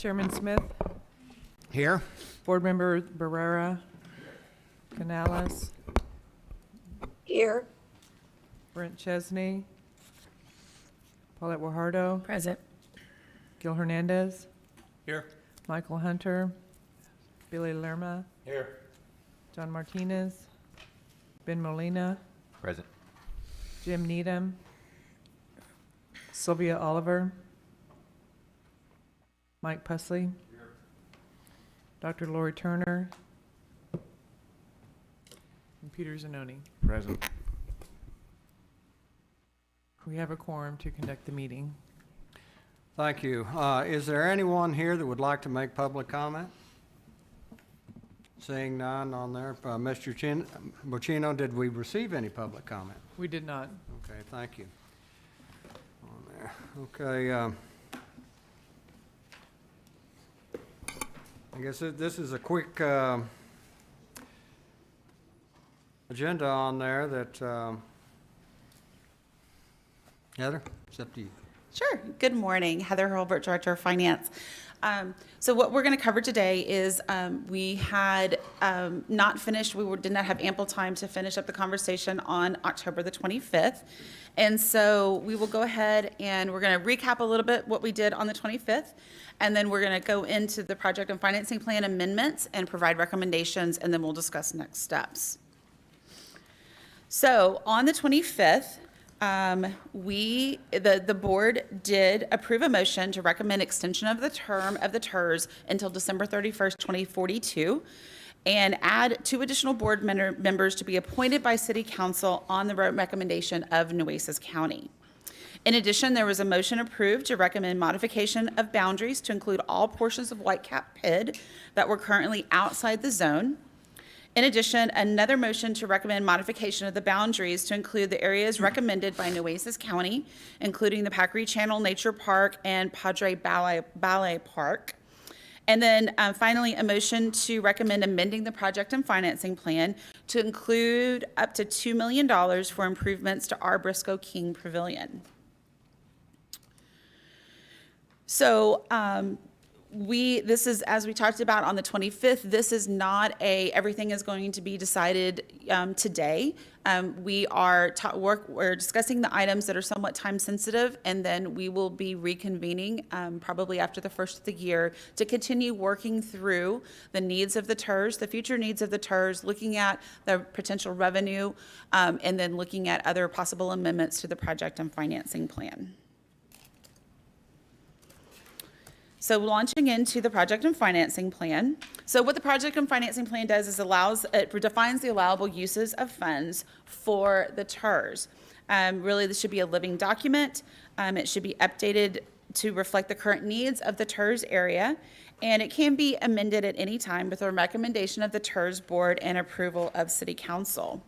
Chairman Smith, Here. Board Member Barrera, Canales, Here. Brent Chesney, Paulette Guajardo, Present. Gil Hernandez, Here. Michael Hunter, Billy Lerma, Here. John Martinez, Ben Molina, Present. Jim Needham, Sylvia Oliver, Mike Pusley, Dr. Lori Turner, and Peter Zanoni. Present. We have a quorum to conduct the meeting. Thank you. Is there anyone here that would like to make public comment? Seeing none on there. Mr. Bocchino, did we receive any public comment? We did not. Okay, thank you. On there. Okay. I guess this is a quick agenda on there that, Heather, it's up to you. Sure. Good morning. Heather Hurlbert, Director of Finance. So what we're going to cover today is we had not finished, did not have ample time to finish up the conversation on October the 25th. And so we will go ahead and we're going to recap a little bit what we did on the 25th. And then we're going to go into the project and financing plan amendments and provide recommendations, and then we'll discuss next steps. So on the 25th, the board did approve a motion to recommend extension of the term of the TIRZ until December 31st, 2042, and add 2 additional board members to be appointed by City Council on the recommendation of Nueces County. In addition, there was a motion approved to recommend modification of boundaries to include all portions of Whitecap PID that were currently outside the zone. In addition, another motion to recommend modification of the boundaries to include the areas recommended by Nueces County, including the Packery Channel Nature Park and Padre Ballet Park. And then finally, a motion to recommend amending the project and financing plan to include up to $2 million for improvements to our Briscoe King Pavilion. So, this is, as we talked about on the 25th, this is not everything is going to be decided today. We're discussing the items that are somewhat time sensitive, and then we will be reconvening probably after the first of the year to continue working through the needs of the TIRZ, the future needs of the TIRZ, looking at the potential revenue, and then looking at other possible amendments to the project and financing plan. So launching into the project and financing plan. So what the project and financing plan does is it defines the allowable uses of funds for the TIRZ. Really, this should be a living document. It should be updated to reflect the current needs of the TIRZ area, and it can be amended at any time with a recommendation of the TIRZ board and approval of City Council.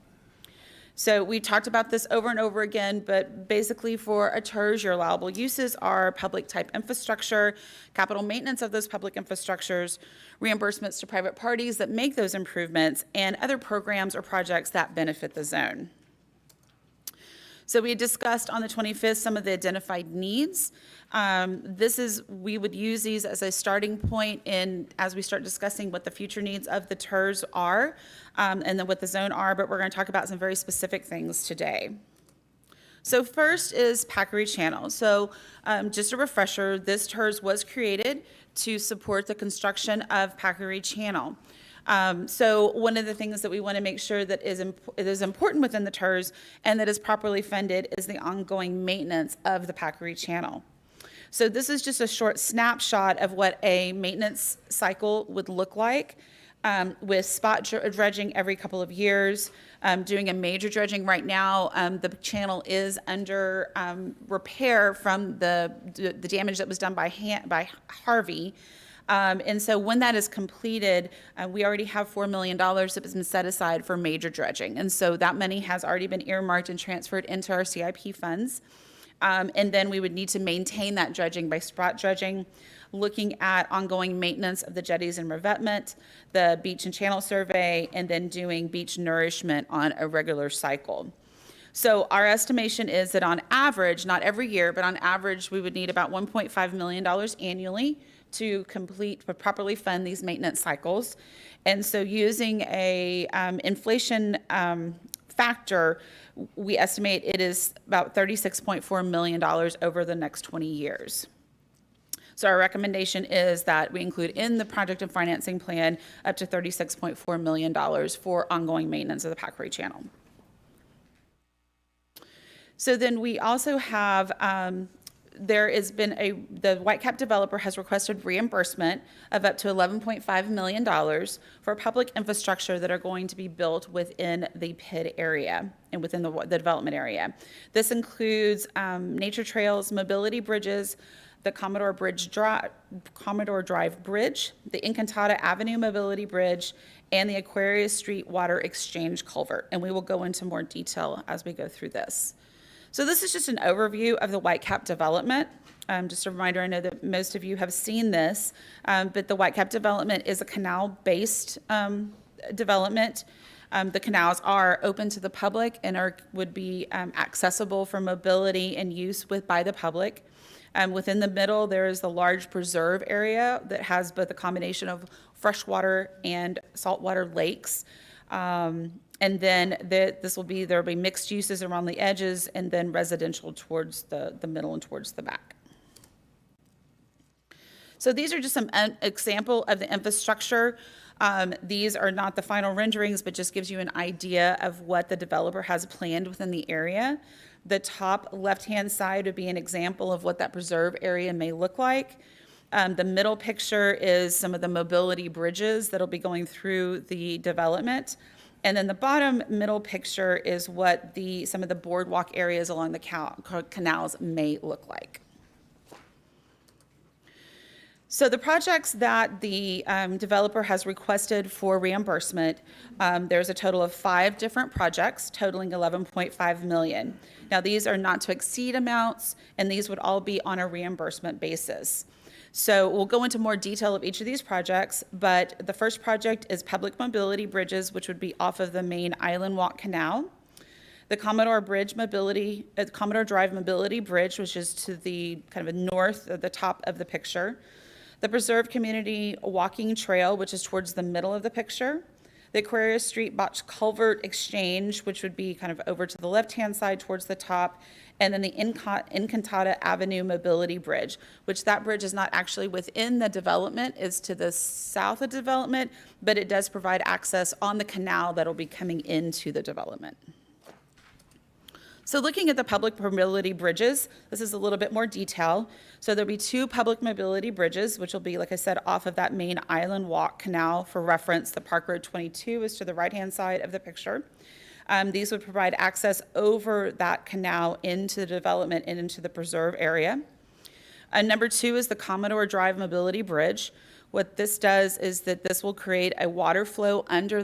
So we talked about this over and over again, but basically for a TIRZ, your allowable uses are public type infrastructure, capital maintenance of those public infrastructures, reimbursements to private parties that make those improvements, and other programs or projects that benefit the zone. So we had discussed on the 25th some of the identified needs. We would use these as a starting point as we start discussing what the future needs of the TIRZ are, and then what the zone are, but we're going to talk about some very specific things today. So first is Packery Channel. So just a refresher, this TIRZ was created to support the construction of Packery Channel. So one of the things that we want to make sure that is important within the TIRZ and that is properly funded is the ongoing maintenance of the Packery Channel. So this is just a short snapshot of what a maintenance cycle would look like, with spot dredging every couple of years, doing a major dredging right now. The channel is under repair from the damage that was done by Harvey. And so when that is completed, we already have $4 million that has been set aside for major dredging. And so that money has already been earmarked and transferred into our CIP funds. And then we would need to maintain that dredging by spot dredging, looking at ongoing maintenance of the jetties and revetment, the beach and channel survey, and then doing beach nourishment on a regular cycle. So our estimation is that on average, not every year, but on average, we would need about $1.5 million annually to properly fund these maintenance cycles. And so using a inflation factor, we estimate it is about $36.4 million over the next 20 years. So our recommendation is that we include in the project and financing plan up to $36.4 million for ongoing maintenance of the Packery Channel. So then we also have, the Whitecap developer has requested reimbursement of up to $11.5 million for public infrastructure that are going to be built within the PID area and within the development area. This includes nature trails, mobility bridges, the Commodore Drive Bridge, the Incantata Avenue Mobility Bridge, and the Aquarius Street Water Exchange Culvert. And we will go into more detail as we go through this. So this is just an overview of the Whitecap development. Just a reminder, I know that most of you have seen this, but the Whitecap development is a canal-based development. The canals are open to the public and would be accessible for mobility and use by the public. Within the middle, there is the large preserve area that has both a combination of freshwater and saltwater lakes. And then there'll be mixed uses around the edges and then residential towards the middle and towards the back. So these are just some example of the infrastructure. These are not the final renderings, but just gives you an idea of what the developer has planned within the area. The top left-hand side would be an example of what that preserve area may look like. The middle picture is some of the mobility bridges that'll be going through the development. And then the bottom middle picture is what some of the boardwalk areas along the canals may look like. So the projects that the developer has requested for reimbursement, there's a total of 5 different projects totaling $11.5 million. Now these are not to exceed amounts, and these would all be on a reimbursement basis. So we'll go into more detail of each of these projects, but the first project is public mobility bridges, which would be off of the main Island Walk Canal. The Commodore Drive Mobility Bridge, which is to the kind of north of the top of the picture. The Preserve Community Walking Trail, which is towards the middle of the picture. The Aquarius Street Botch Culvert Exchange, which would be kind of over to the left-hand side towards the top. And then the Incantata Avenue Mobility Bridge, which that bridge is not actually within the development, is to the south of development, but it does provide access on the canal that'll be coming into the development. So looking at the public mobility bridges, this is a little bit more detail. So there'll be 2 public mobility bridges, which will be, like I said, off of that main Island Walk Canal. For reference, the Park Road 22 is to the right-hand side of the picture. These would provide access over that canal into the development and into the preserve area. Number 2 is the Commodore Drive Mobility Bridge. What this does is that this will create a water flow under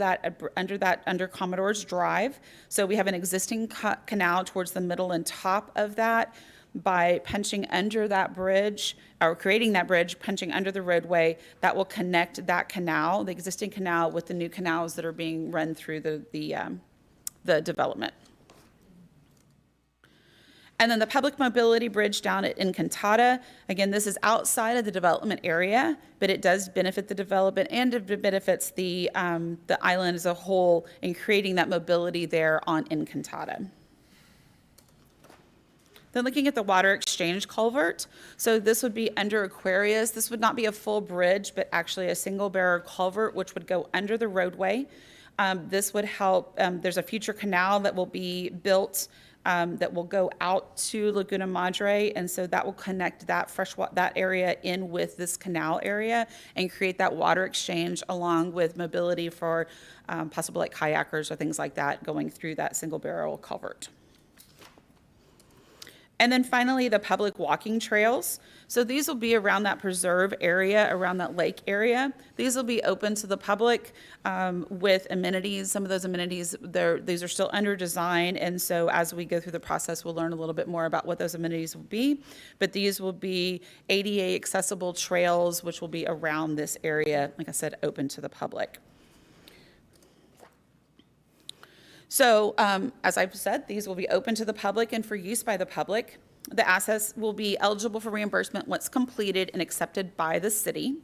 Commodore's Drive. So we have an existing canal towards the middle and top of that. By punching under that bridge, or creating that bridge, punching under the roadway, that will connect that canal, the existing canal, with the new canals that are being run through the development. And then the public mobility bridge down at Incantata. Again, this is outside of the development area, but it does benefit the development and it benefits the island as a whole in creating that mobility there on Incantata. Then looking at the water exchange culvert. So this would be under Aquarius. This would not be a full bridge, but actually a single barrel culvert, which would go under the roadway. This would help. There's a future canal that will be built that will go out to Laguna Madre, and so that will connect that that area in with this canal area and create that water exchange along with mobility for possible like kayakers or things like that going through that single barrel culvert. And then finally, the public walking trails. So these will be around that preserve area, around that lake area. These will be open to the public with amenities. Some of those amenities, these are still under design. And so as we go through the process, we'll learn a little bit more about what those amenities will be. But these will be ADA accessible trails, which will be around this area, like I said, open to the public. So, as I've said, these will be open to the public and for use by the public. The assets will be eligible for reimbursement once completed and accepted by the city.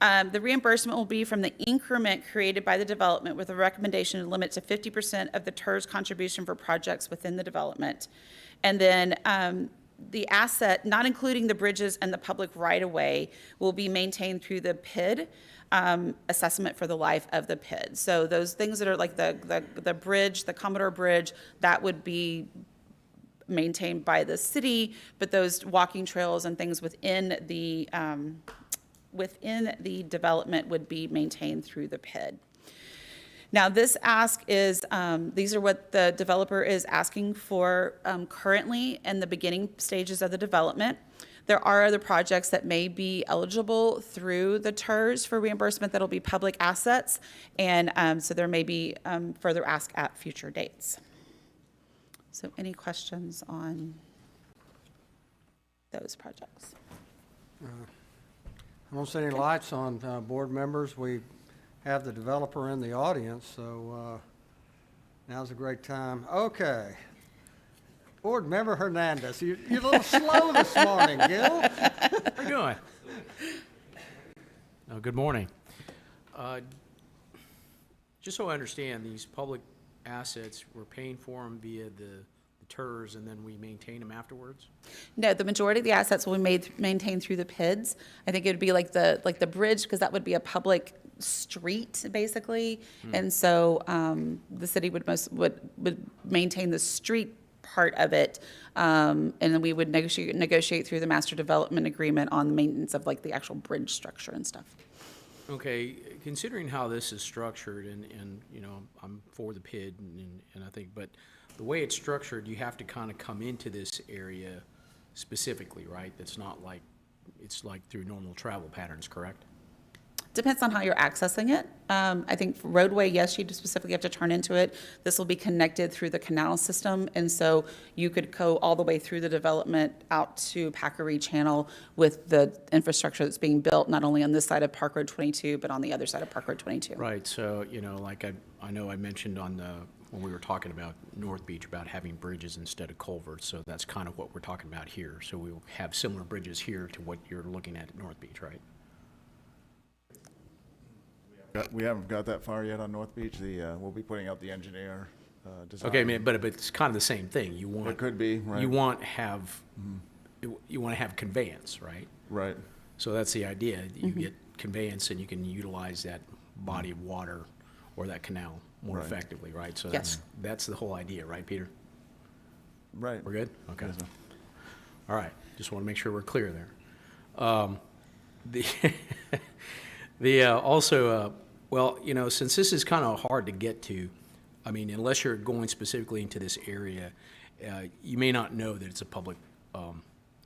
The reimbursement will be from the increment created by the development with a recommendation to limit to 50% of the TIRZ contribution for projects within the development. And then the asset, not including the bridges and the public right-of-way, will be maintained through the PID assessment for the life of the PID. So those things that are like the bridge, the Commodore Bridge, that would be maintained by the city, but those walking trails and things within the development would be maintained through the PID. Now, this ask is, these are what the developer is asking for currently in the beginning stages of the development. There are other projects that may be eligible through the TIRZ for reimbursement that'll be public assets, and so there may be further ask at future dates. So any questions on those projects? I don't see any lights on board members. We have the developer in the audience, so now's a great time. Okay. Board Member Hernandez, you're a little slow this morning, Gil. How are you doing? Oh, good morning. Just so I understand, these public assets, we're paying for them via the TIRZ, and then we maintain them afterwards? No, the majority of the assets will be maintained through the PIDs. I think it would be like the bridge, because that would be a public street, basically. And so the city would maintain the street part of it, and then we would negotiate through the master development agreement on the maintenance of like the actual bridge structure and stuff. Okay, considering how this is structured, and you know, I'm for the PID, and I think, but the way it's structured, you have to kind of come into this area specifically, right? That's not like, it's like through normal travel patterns, correct? Depends on how you're accessing it. I think for roadway, yes, you specifically have to turn into it. This will be connected through the canal system, and so you could go all the way through the development out to Packery Channel with the infrastructure that's being built, not only on this side of Park Road 22, but on the other side of Park Road 22. Right, so, you know, like I know I mentioned on the, when we were talking about North Beach, about having bridges instead of culverts, so that's kind of what we're talking about here. So we will have similar bridges here to what you're looking at North Beach, right? We haven't got that far yet on North Beach. We'll be putting out the engineer design. Okay, man, but it's kind of the same thing. You want, It could be, right. you want to have conveyance, right? Right, So that's the idea. You get conveyance, and you can utilize that body of water or that canal more Right. effectively, right? So Yes. that's the whole idea, right, Peter? right. We're good? Okay. Yes, sir. All right, just want to make sure we're clear there. Also, well, you know, since this is kind of hard to get to, I mean, unless you're going specifically into this area, you may not know that it's a public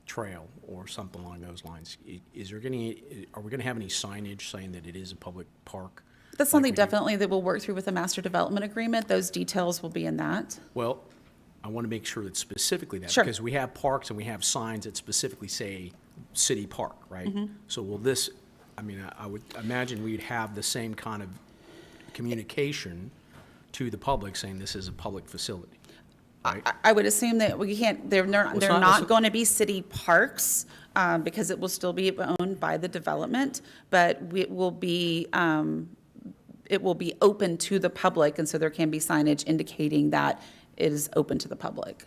trail or something along those lines. Are we going to have any signage saying that it is a public park? That's like something we do? definitely that we'll work through with the master development agreement. Those details will be in that. Well, I want to make sure it's specifically that. Sure. Because we have parks and we have signs that specifically say city park, right? Mm-hmm. So will this, I mean, I would imagine we'd have the same kind of communication to the public saying this is a public facility, right? I would assume that we can't, they're not not necess- going to be city parks, because it will still be owned by the development, but it will be open to the public, and so there can be signage indicating that it is open to the public.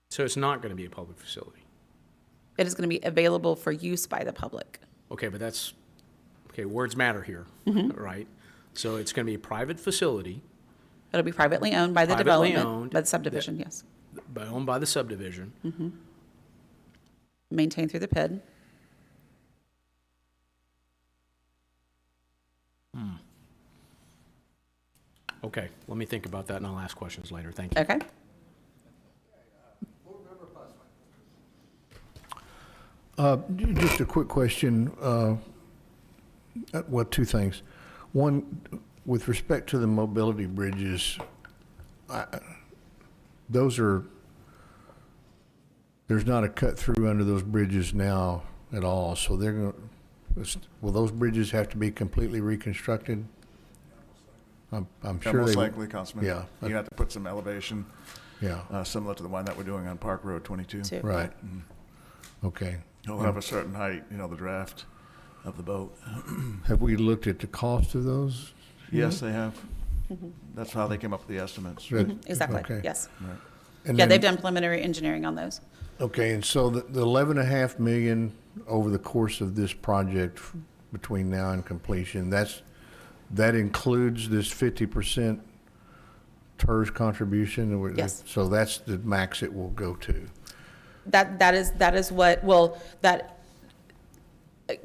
So it's not going to be a public facility. It is going to be available for use by the public. Okay, but that's, okay, words matter here, Mm-hmm. right? So it's going to be a private facility, It'll be privately owned by the Privately development, owned, by the subdivision, yes. owned by the subdivision. Maintained through the PID. Okay, let me think about that and I'll ask questions later. Thank you. Okay. Just a quick question. Well, two things. One, with respect to the mobility bridges, there's not a cut through under those bridges now at all. So will those bridges have to be completely reconstructed? I'm Yeah, sure most they, likely, Councilman. yeah. You have to put some elevation, yeah, similar to the one that we're doing on Park Road 22. too. right. Okay. It'll have a certain height, the draft of the boat. Have we looked at the cost of those? Yes, they have. That's how they came up with the estimates. Exactly, Okay. yes. Right. And Yeah, then- they've done preliminary engineering on those. Okay, and so the 11.5 million over the course of this project between now and completion, that includes this 50% TIRZ contribution? Or- Yes. So that's the max it will go to? That is what, well,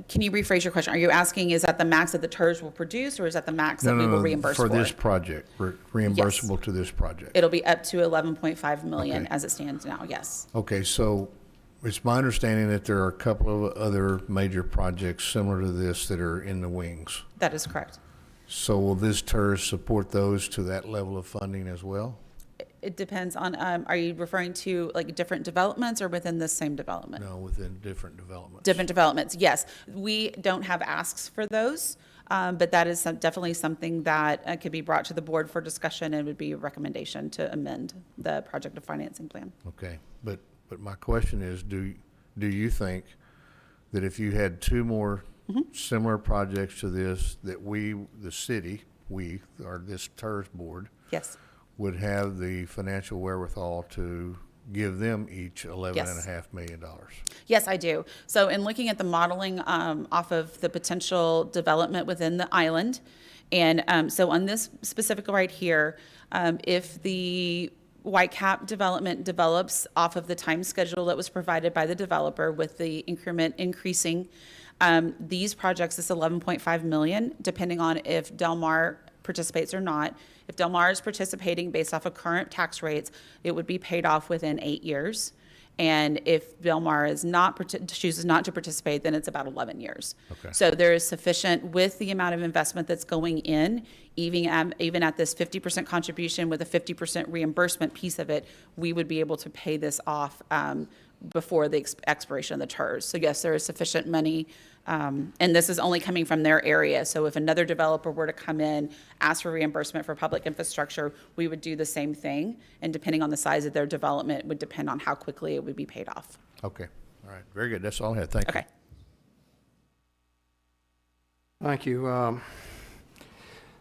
can you rephrase your question? Are you asking, is that the max that the TIRZ will produce, or is that the max that we will reimburse for? For this project, reimbursable to this project? It'll be up to 11.5 million Okay. as it stands now, yes. Okay, so it's my understanding that there are a couple of other major projects similar to this that are in the wings. That is correct. So will this TIRZ support those to that level of funding as well? It depends on, are you referring to like different developments or within the same development? No, within different developments. Different developments, yes. We don't have asks for those, but that is definitely something that could be brought to the board for discussion and would be a recommendation to amend the project of financing plan. Okay, but my question is, do you think that if you had two more similar projects to this, that we, the city, or this TIRZ board, Yes, would have the financial wherewithal to give them each $11.5 million? yes, I do. So in looking at the modeling off of the potential development within the island, and so on this specific right here, if the Whitecap development develops off of the time schedule that was provided by the developer with the increment increasing, these projects, this 11.5 million, depending on if Del Mar participates or not. If Del Mar is participating based off of current tax rates, it would be paid off within 8 years. And if Del Mar is chooses not to participate, then it's about 11 years. Okay. So there is sufficient with the amount of investment that's going in, even at this 50% contribution with a 50% reimbursement piece of it, we would be able to pay this off before the expiration of the TIRZ. So yes, there is sufficient money, and this is only coming from their area. So if another developer were to come in, ask for reimbursement for public infrastructure, we would do the same thing. And depending on the size of their development would depend on how quickly it would be paid off. Okay, all right, very good, that's all I had, thank you. Okay. Thank you.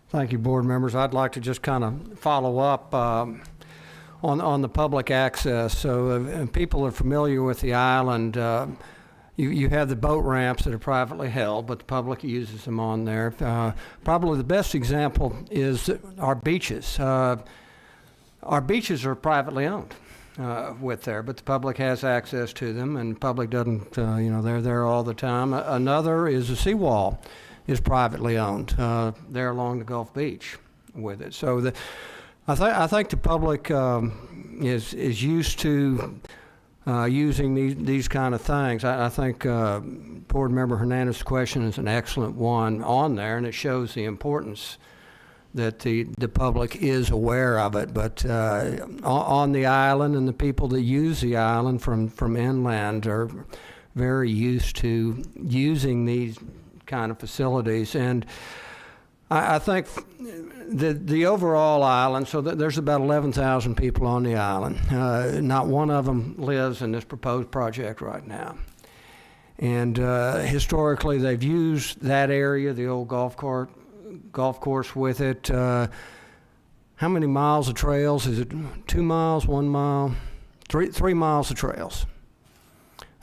Thank you, board members. I'd like to just kind of follow up on the public access. So if people are familiar with the island, you have the boat ramps that are privately held, but the public uses them on there. Probably the best example is our beaches. Our beaches are privately owned with there, but the public has access to them, and the public doesn't, they're there all the time. Another is a seawall is privately owned there along the Gulf Beach with it. So I think the public is used to using these kind of things. I think Board Member Hernandez's question is an excellent one on there, and it shows the importance that the public is aware of it. But on the island, and the people that use the island from inland are very used to using these kind of facilities. And I think the overall island, so there's about 11,000 people on the island. Not one of them lives in this proposed project right now. And historically, they've used that area, the old golf course with it. How many miles of trails? Is it 2 miles, 1 mile? 3 miles of trails.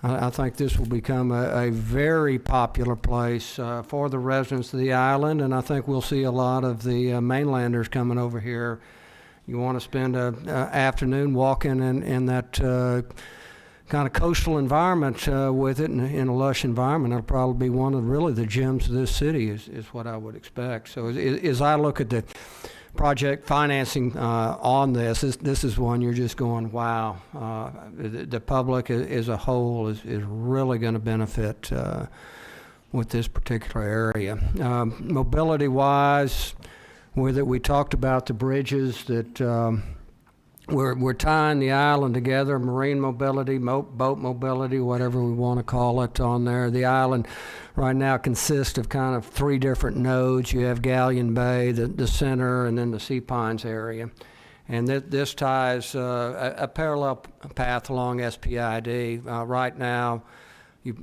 I think this will become a very popular place for the residents of the island, and I think we'll see a lot of the mainlanders coming over here. You want to spend an afternoon walking in that kind of coastal environment with it, in a lush environment. It'll probably be one of really the gems of this city is what I would expect. So as I look at the project financing on this is one you're just going, wow. The public as a whole is really going to benefit with this particular area. Mobility-wise, with it, we talked about the bridges that we're tying the island together, marine mobility, boat mobility, whatever we want to call it on there. The island right now consists of kind of 3 different nodes. You have Galleon Bay, the center, and then the Sea Pines area. And this ties a parallel path along SPID. Right now, you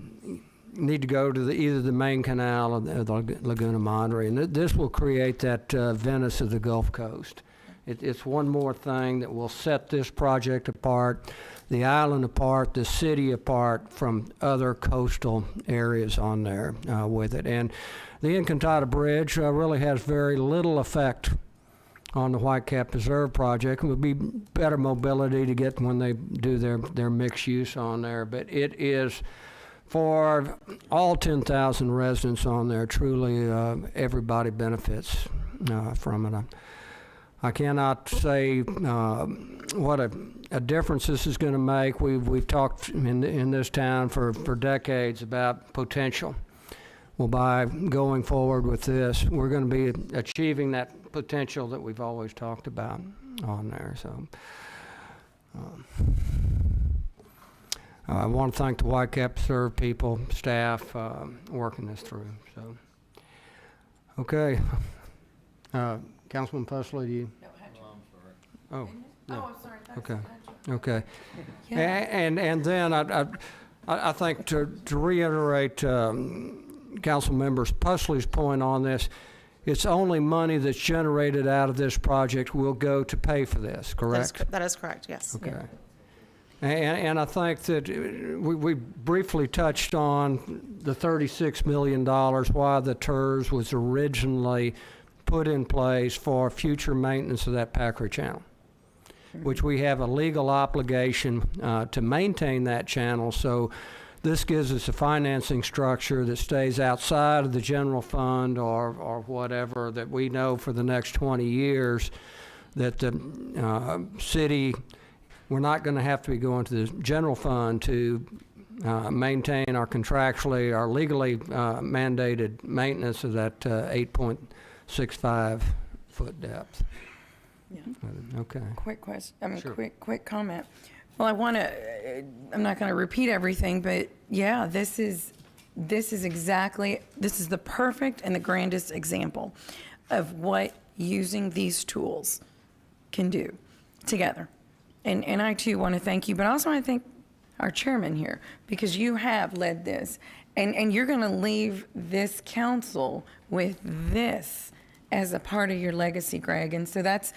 need to go to either the main canal or the Laguna Madre. And this will create that Venice of the Gulf Coast. It's one more thing that will set this project apart, the island apart, the city apart from other coastal areas on there with it. And the Encantada Bridge really has very little effect on the Whitecap Preserve project. It would be better mobility to get when they do their mixed use on there. But it is, for all 10,000 residents on there, truly everybody benefits from it. I cannot say what a difference this is going to make. We've talked in this town for decades about potential. Well, by going forward with this, we're going to be achieving that potential that we've always talked about on there. So I want to thank the Whitecap Preserve people, staff, working this through. So, okay. Councilman Pusley, do you? Oh, no. I'm sorry. Okay, okay. And then I think to reiterate Council Members Pusley's point on this, it's only money that's generated out of this project will go to pay for this, correct? That is correct, yes. Okay. And I think that we briefly touched on the $36 million, why the TIRZ was originally put in place for future maintenance of that Packery Channel, which we have a legal obligation to maintain that channel. So this gives us a financing structure that stays outside of the general fund or whatever, that we know for the next 20 years that the city, we're not going to have to be going to the general fund to maintain our contractually, our legally mandated maintenance of that 8.65 foot depth. Yeah. Okay. Quick question, Sure. quick comment. Well, I'm not gonna repeat everything, but yeah, this is the perfect and the grandest example of what using these tools can do together. And I too want to thank you, but I also want to thank our chairman here, because you have led this, and you're going to leave this council with this as a part of your legacy, Greg. And so that's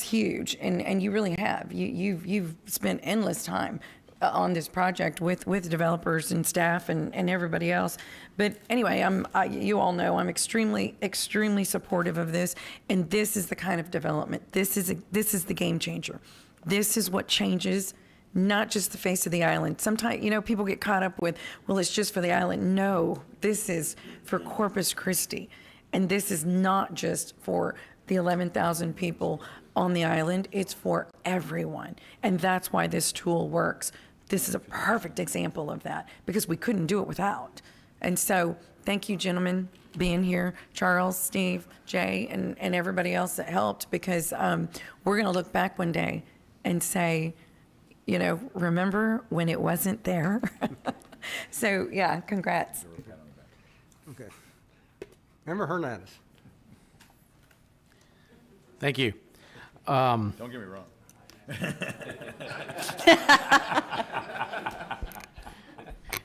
huge, and you really have. You've spent endless time on this project with developers and staff and everybody else. But anyway, you all know I'm extremely supportive of this, and this is the kind of development. This is the game changer. This is what changes not just the face of the island. Sometimes, people get caught up with, well, it's just for the island. No, this is for Corpus Christi. And this is not just for the 11,000 people on the island. It's for everyone. And that's why this tool works. This is a perfect example of that, because we couldn't do it without. And so thank you, gentlemen, being here, Charles, Steve, Jay, and everybody else that helped, because we're going to look back one day and say, remember when it wasn't there? So, yeah, congrats. Okay. Member Hernandez. Thank you. Don't get me wrong.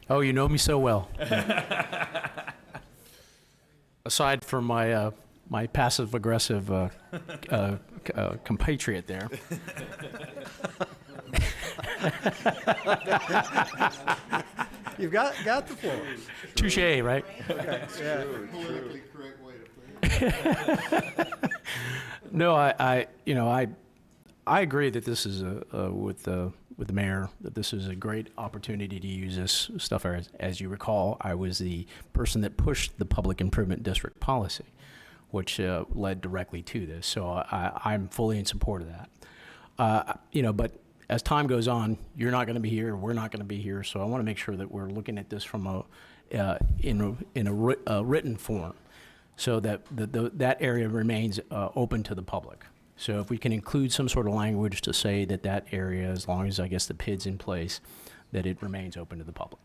Oh, you know me so well. Aside from my my passive-aggressive compatriot there. You've got the floor. Touche, right? Yeah. Politically correct way to put it. No, I agree that this is with the mayor, that this is a great opportunity to use this stuff. As you recall, I was the person that pushed the public improvement district policy, which led directly to this. So I'm fully in support of that. But as time goes on, you're not going to be here, we're not going to be here. So I want to make sure that we're looking at this from in a written form, so that that area remains open to the public. So if we can include some sort of language to say that that area, as long as I guess the PID's in place, that it remains open to the public.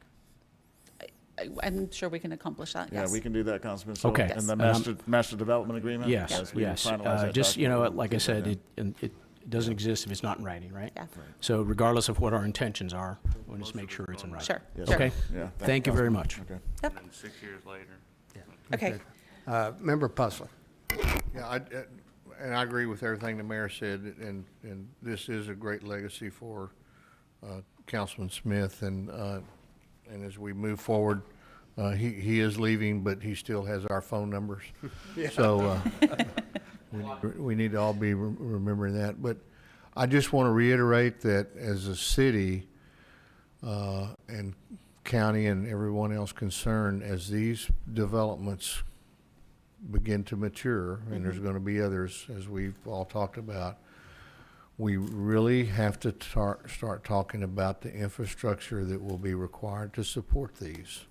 I'm sure we can accomplish that, Yeah, yes. we can do that, Councilman. So, Okay. And the Yes. master development agreement? Yes, As we yes. finalize that Just, you know, document, like I we'll said, get it doesn't exist if it's not in writing, right? Yeah. So regardless of what our intentions are, we'll just make sure it's in writing. Sure, Yes, sure. Okay? that. Yeah. Thank you very much. Okay. And then 6 years later. Okay, Member Pusley. Yeah, and I agree with everything the mayor said, and this is a great legacy for Councilman Smith, and as we move forward, he is leaving, but he still has our phone numbers. So we need to all be remembering that. But I just want to reiterate that as a city and county and everyone else concerned, as these developments begin to mature, and there's going to be others, as we've all talked about, we really have to start talking about the infrastructure that will be required to support these.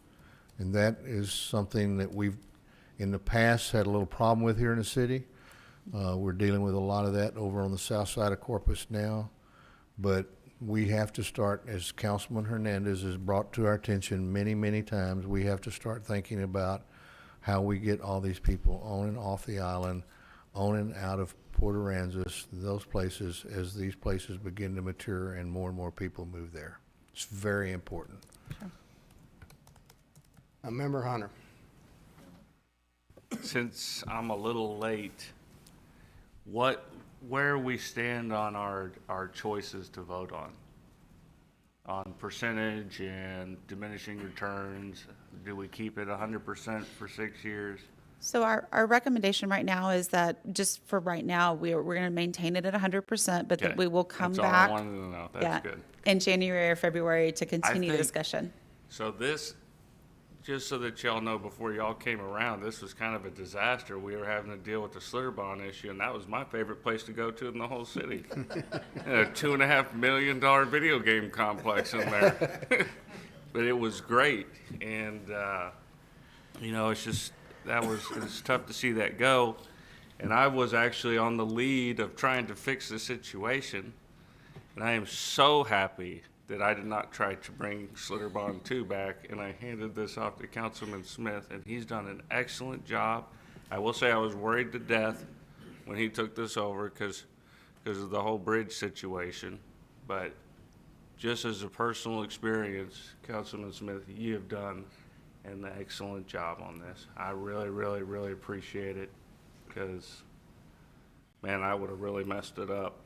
And that is something that we've, in the past, had a little problem with here in the city. We're dealing with a lot of that over on the south side of Corpus now. But we have to start, as Councilman Hernandez has brought to our attention many, many times, we have to start thinking about how we get all these people on and off the island, on and out of Port Aransas, those places, as these places begin to mature and more people move there. It's very important. Member Hunter. Since I'm a little late, where we stand on our choices to vote on percentage and diminishing returns? Do we keep it 100% for 6 years? so our recommendation right now is that, just for right now, we're going to maintain it at 100%, but that Okay. we will come That's all I back. wanted to know. Yeah, That's good. in January or February to continue the think- discussion. So this, just so that y'all know, before y'all came around, this was kind of a disaster. We were having to deal with the slur bond issue, and that was my favorite place to go to in the whole city. A $2.5 million video game complex in there. But it was great, and, you know, it's tough to see that go. And I was actually on the lead of trying to fix the situation, and I am so happy that I did not try to bring Slitterbond 2 back, and I handed this off to Councilman Smith, and he's done an excellent job. I will say I was worried to death when he took this over because of the whole bridge situation. But just as a personal experience, Councilman Smith, you have done an excellent job on this. I really, really, really appreciate it because, man, I would have really messed it up.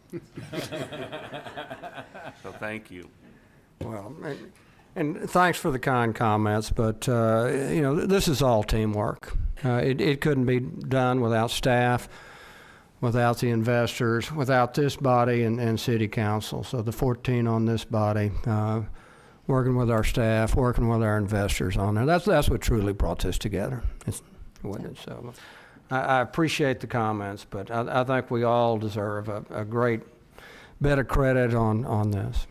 So thank you. Well, and thanks for the kind comments, but, you know, this is all teamwork. It couldn't be done without staff, without the investors, without this body and city council. So the 14 on this body, working with our staff, working with our investors on there. That's what truly brought this together. So I appreciate the comments, but I think we all deserve a great bit of credit on this.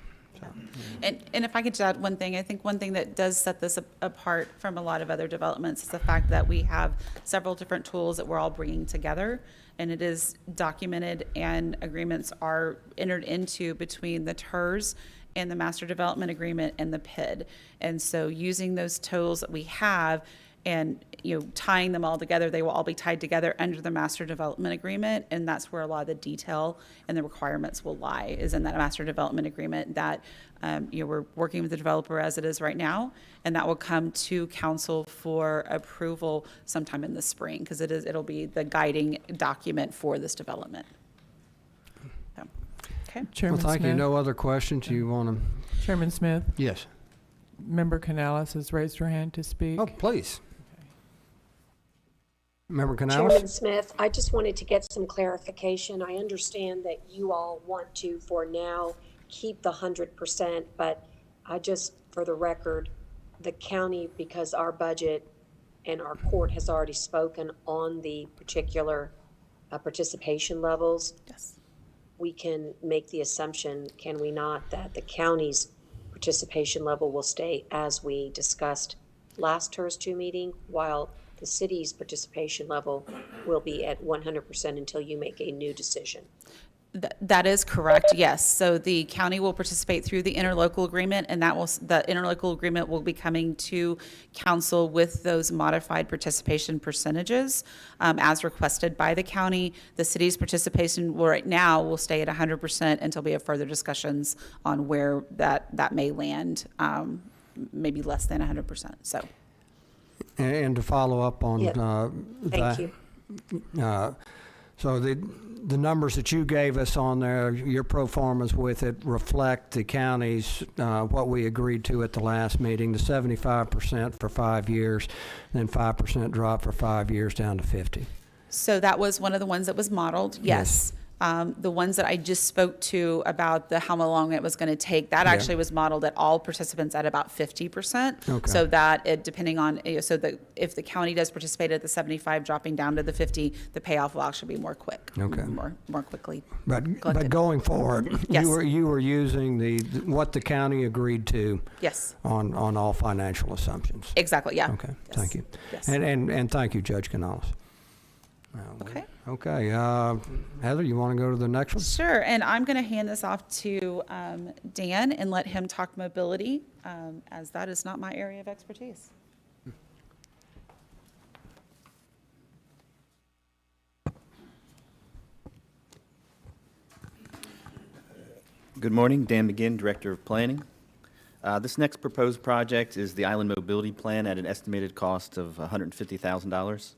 And if I could just add one thing, I think one thing that does set this apart from a lot of other developments is the fact that we have several different tools that we're all bringing together, and it is documented, and agreements are entered into between the TIRZ and the Master Development Agreement and the PID. And so using those tools that we have and, you know, tying them all together, they will all be tied together under the Master Development Agreement, and that's where a lot of the detail and the requirements will lie, is in that Master Development Agreement that, you know, we're working with the developer as it is right now, and that will come to council for approval sometime in the spring, because it'll be the guiding document for this development. So, okay. Well, Chairman thank you. Smith. No other questions you want to? Chairman Smith, Yes. Member Canales has raised her hand to speak. Oh, please. Member Chairman Canales? Smith, I just wanted to get some clarification. I understand that you all want to, for now, keep the 100%, but I just, for the record, the county, because our budget and our court has already spoken on the particular participation levels, Yes. we can make the assumption, can we not, that the county's participation level will stay as we discussed last TIRZ 2 meeting, while the city's participation level will be at 100% until you make a new decision. That is correct, yes. So the county will participate through the interlocal agreement, and the interlocal agreement will be coming to council with those modified participation percentages as requested by the county. The city's participation right now will stay at 100% until we have further discussions on where that may land, maybe less than 100%, so. And to follow up on Yeah. that. Thank you. So the numbers that you gave us on there, your pro formas with it reflect the county's, what we agreed to at the last meeting, the 75% for 5 years, then 5% drop for 5 years down to 50. So that was one of the ones that was modeled, yes. The ones that I just spoke to about how long it was going to take, that Yeah. actually was modeled at all participants at about 50%. Okay. So that it, depending on, so that if the county does participate at the 75, dropping down to the 50, the payoff will actually be more quick. Okay. More quickly. But collected. going forward, Yes. you were using what the county agreed to Yes, on all financial assumptions. exactly, yeah. Okay, Yes. thank you. Yes. And thank you, Judge Canales. Okay. Okay, Heather, you want to go to the next one? Sure, and I'm going to hand this off to Dan and let him talk mobility, as that is not my area of expertise. Good morning, Dan McGinn, Director of Planning. This next proposed project is the Island Mobility Plan at an estimated cost of $150,000.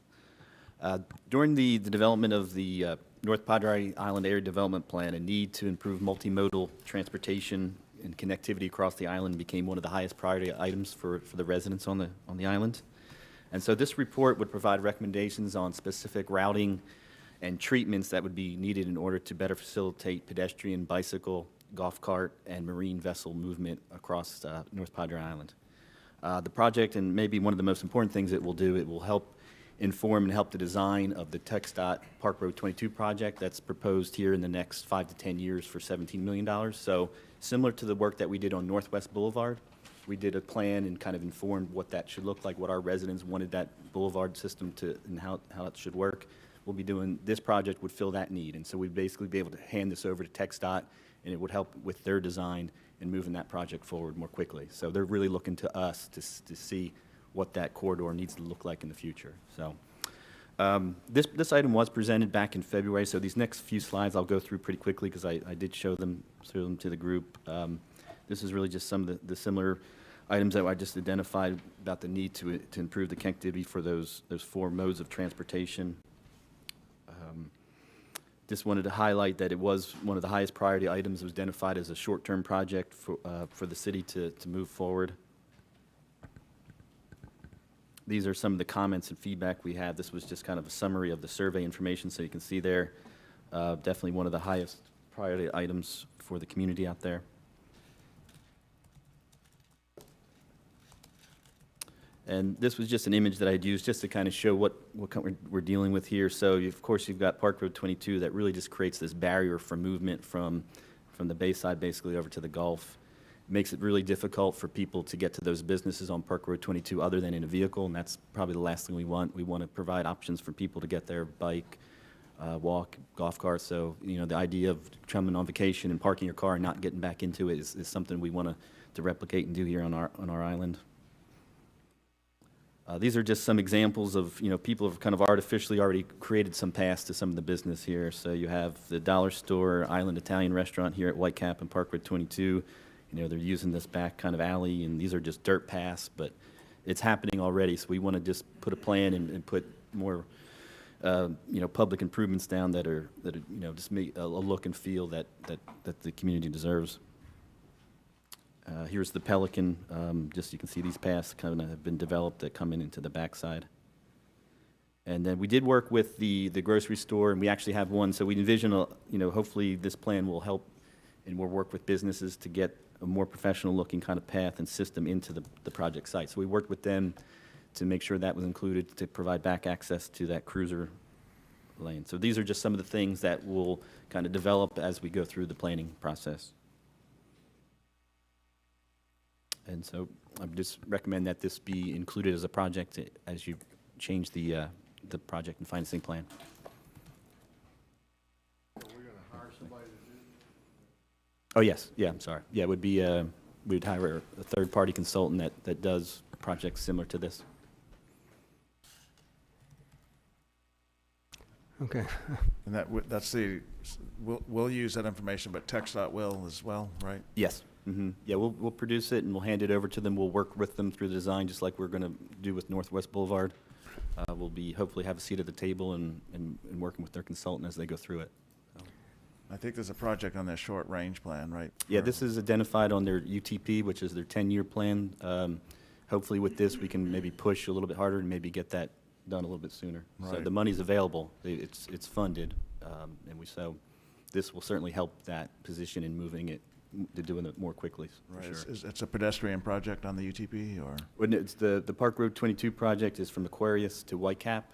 During the development of the North Padre Island Area Development Plan, a need to improve multimodal transportation and connectivity across the island became one of the highest priority items for the residents on the island. And so this report would provide recommendations on specific routing and treatments that would be needed in order to better facilitate pedestrian, bicycle, golf cart, and marine vessel movement across North Padre Island. The project, and maybe one of the most important things it will do, it will help inform and help the design of the TxDOT Park Road 22 project that's proposed here in the next 5 to 10 years for $17 million. So similar to the work that we did on Northwest Boulevard, we did a plan and kind of informed what that should look like, what our residents wanted that boulevard system to, and how it should work. We'll be doing, this project would fill that need. And so we'd basically be able to hand this over to TxDOT, and it would help with their design and moving that project forward more quickly. So they're really looking to us to see what that corridor needs to look like in the future. So this item was presented back in February, so these next few slides I'll go through pretty quickly because I did show them to the group. This is really just some of the similar items that I just identified about the need to improve the connectivity for those 4 modes of transportation. Just wanted to highlight that it was one of the highest priority items. It was identified as a short-term project for the city to move forward. These are some of the comments and feedback we had. This was just kind of a summary of the survey information, so you can see there, definitely one of the highest priority items for the community out there. And this was just an image that I'd used just to kind of show what we're dealing with here. So, of course, you've got Park Road 22 that really just creates this barrier for movement from the bayside basically over to the Gulf. It makes it really difficult for people to get to those businesses on Park Road 22 other than in a vehicle, and that's probably the last thing we want. We want to provide options for people to get there, bike, walk, golf cart. So, you know, the idea of coming on vacation and parking your car and not getting back into it is something we want to replicate and do here on our island. These are just some examples of, you know, people have kind of artificially already created some paths to some of the business here. So you have the Dollar Store, Island Italian Restaurant here at Whitecap and Park Road 22. You know, they're using this back kind of alley, and these are just dirt paths, but it's happening already. So we want to just put a plan and put more, you know, public improvements down that are you know, just make a look and feel that the community deserves. Here's the Pelican. Just you can see these paths kind of have been developed that come into the backside. And then we did work with the grocery store, and we actually have one. So we envision, you know, hopefully this plan will help, and we'll work with businesses to get a more professional-looking kind of path and system into the project site. So we worked with them to make sure that was included to provide back access to that cruiser lane. So these are just some of the things that will kind of develop as we go through the planning process. And so I just recommend that this be included as a project as you change the project and financing plan. Oh, yes, yeah, I'm sorry. Yeah, it would be, we'd hire a third-party consultant that does projects similar to this. Okay. And we'll use that information, but TxDOT will as well, right? Yes. Yeah, we'll produce it and we'll hand it over to them. We'll work with them through the design, just like we're going to do with Northwest Boulevard. We'll hopefully have a seat at the table and working with their consultant as they go through it. I think there's a project on their short-range plan, right? Yeah, this is identified on their UTP, which is their 10-year plan. Hopefully with this, we can maybe push a little bit harder and maybe get that done a little bit sooner. So Right. the money's available, it's funded, so this will certainly help that position in moving it, to doing it more quickly, for Right. sure. It's a pedestrian project on the UTP, or? Well, no, it's the Park Road 22 project is from Aquarius to Whitecap.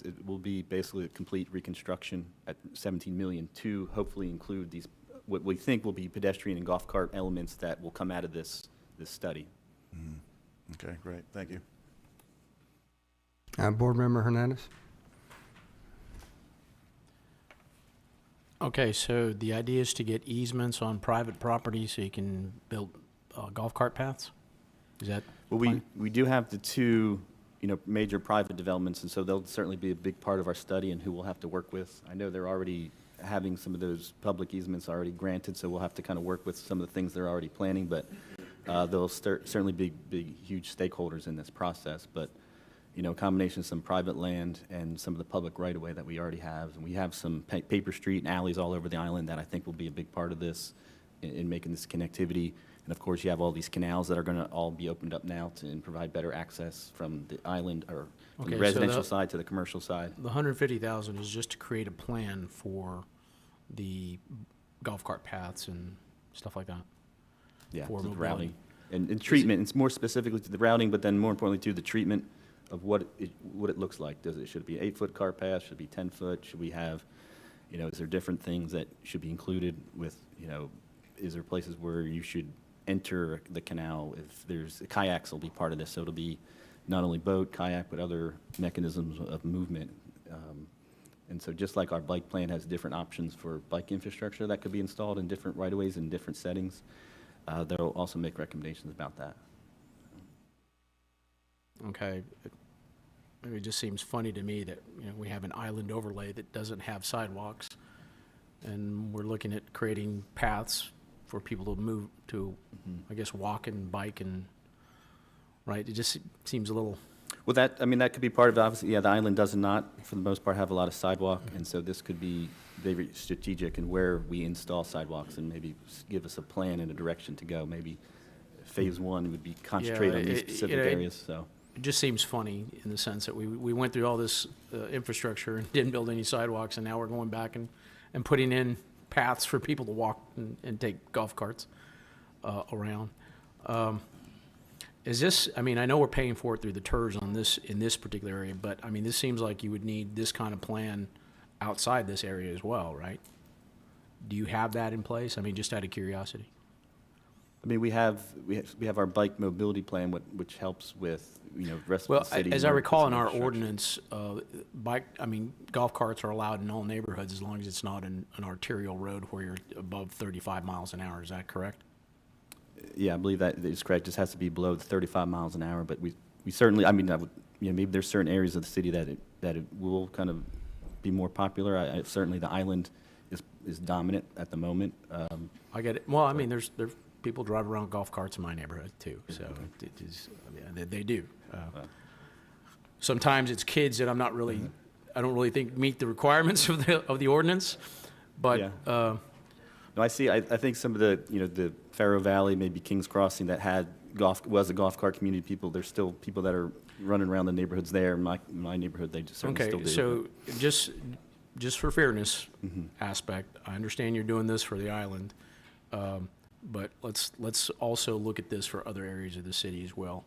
It will be basically a complete reconstruction at 17 million to hopefully include these, what we think will be pedestrian and golf cart elements that will come out of this study. Okay, great, thank you. Board Member Hernandez? Okay, so the idea is to get easements on private property so you can build golf cart paths? Is that? Well, we do have the two, major private developments, and so they'll certainly be a big part of our study and who we'll have to work with. I know they're already having some of those public easements already granted, so we'll have to kind of work with some of the things they're already planning, but they'll certainly be huge stakeholders in this process. But, a combination of some private land and some of the public right-of-way that we already have. And we have some paper street and alleys all over the island that I think will be a big part of this in making this connectivity. And of course, you have all these canals that are going to all be opened up now and provide better access from the island or from Okay, the so residential side to the commercial side. The 150,000 is just to create a plan for the golf cart paths and stuff like that? Yeah, For to the mobility. routing. And treatment, it's more specifically to the routing, but then more importantly to the treatment of what it looks like. Should it be 8-foot car path? Should it be 10-foot? Should we have, is there different things that should be included with, is there places where you should enter the canal? If there's, kayaks will be part of this, so it'll be not only boat, kayak, but other mechanisms of movement. And so just like our bike plan has different options for bike infrastructure that could be installed in different right-of-ways in different settings, they'll also make recommendations about that. Okay. It just seems funny to me that, we have an island overlay that doesn't have sidewalks, and we're looking at creating paths for people to move to, I guess, walk and bike and, right? It just seems a little, Well, that could be part of it. Obviously, yeah, the island does not, for the most part, have a lot of sidewalk, and so this could be very strategic in where we install sidewalks and maybe give us a plan and a direction to go. Maybe phase one would be concentrated on these specific areas, so. it just seems funny in the sense that we went through all this infrastructure and didn't build any sidewalks, and now we're going back and putting in paths for people to walk and take golf carts around. Is this, I know we're paying for it through the TIRZ in this particular area, but this seems like you would need this kind of plan outside this area as well, right? Do you have that in place? Just out of curiosity. We have our bike mobility plan, which helps with, rest Well, of the city. as I more recall in our infrastructure. ordinance, golf carts are allowed in all neighborhoods as long as it's not an arterial road where you're above 35 miles an hour. Is that correct? Yeah, I believe that is correct. Just has to be below the 35 miles an hour, but we certainly, maybe there's certain areas of the city that it will kind of be more popular. Certainly the island is dominant at the moment. I get it. Well, there's people drive around golf carts in my neighborhood too, so it is, they do. Sometimes it's kids that I don't really think meet the requirements of the ordinance, but, Yeah. No, I think some of the Faro Valley, maybe Kings Crossing, that was a golf cart community people, there's still people that are running around the neighborhoods there. In my neighborhood, they just certainly still do. Okay, so just for fairness aspect, I understand you're doing this for the island, but let's also look at this for other areas of the city as well,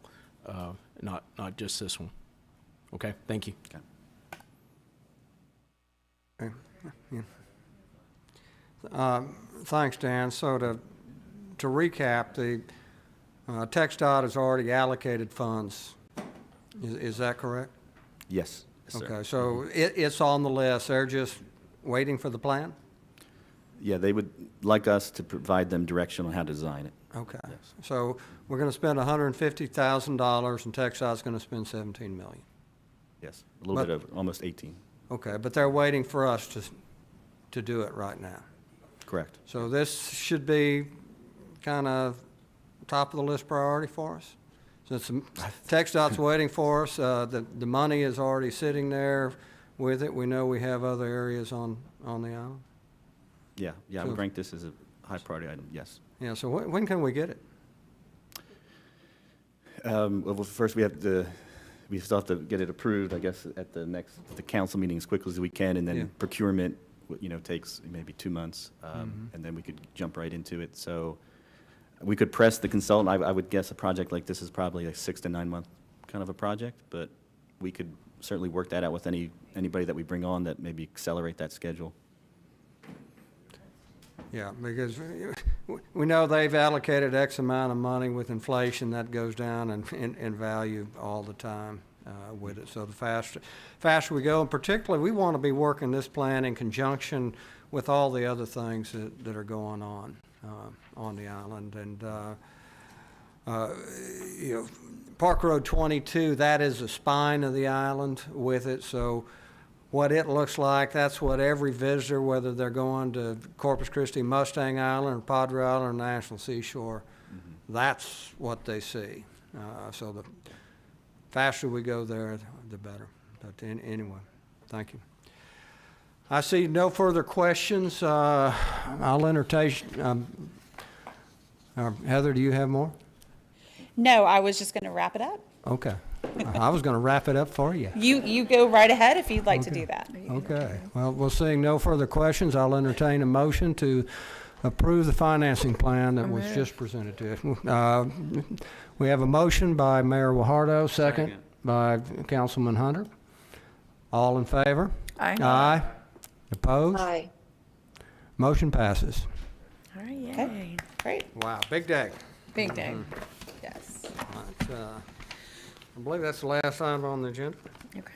not just this one. Okay, thank you. Okay. Okay. Yeah. Thanks, Dan. So to recap, the TxDOT has already allocated funds. Is that correct? Yes, yes, sir. Okay, so it's on the list, they're just waiting for the plan? Yeah, they would like us to provide them direction on how to design it. Okay, so we're gonna spend $150,000 and TechStop's gonna spend 17 million. Yes, a little bit over, almost 18. Okay, but they're waiting for us to do it right now. Correct. So this should be kind of top of the list priority for us? Since TechStop's waiting for us, the money is already sitting there with it. We know we have other areas on the island. Yeah, I So- would rank this as a high priority item, yes. Yeah, so when can we get it? Well, first we still have to get it approved, I guess, at the council meeting as quickly as we can, and Yeah. then procurement, takes maybe 2 months, and then we could jump right into it. So we could press the consultant. I would guess a project like this is probably a 6 to 9 month kind of a project, but we could certainly work that out with anybody that we bring on that maybe accelerate that schedule. Yeah, because we know they've allocated X amount of money with inflation that goes down in value all the time with it. So the faster we go, and particularly we want to be working this plan in conjunction with all the other things that are going on the island. And, Park Road 22, that is the spine of the island with it. So what it looks like, that's what every visitor, whether they're going to Corpus Christi, Mustang Island, or Padre Island, or National Seashore, that's what they see. So the faster we go there, the better. But anyway, thank you. I see no further questions. I'll entertain, Heather, do you have more? No, I was just going to wrap it up. Okay. I was going to wrap it up for you. You go right ahead if you'd like to do that. Okay. Well, we're seeing no further questions. I'll entertain a motion to approve the financing plan that was just presented to us. We have a motion by Mayor Wahardo, second by Councilman Hunter. All in favor? Aye. Aye. Opposed? Aye. Motion passes. All right, yay. Okay, great. Wow, big day. Big day. Yes. Right, I believe that's the last item on the agenda. Okay.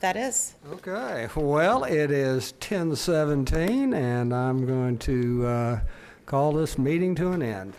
That is. Okay, well, it is 10:17, and I'm going to call this meeting to an end.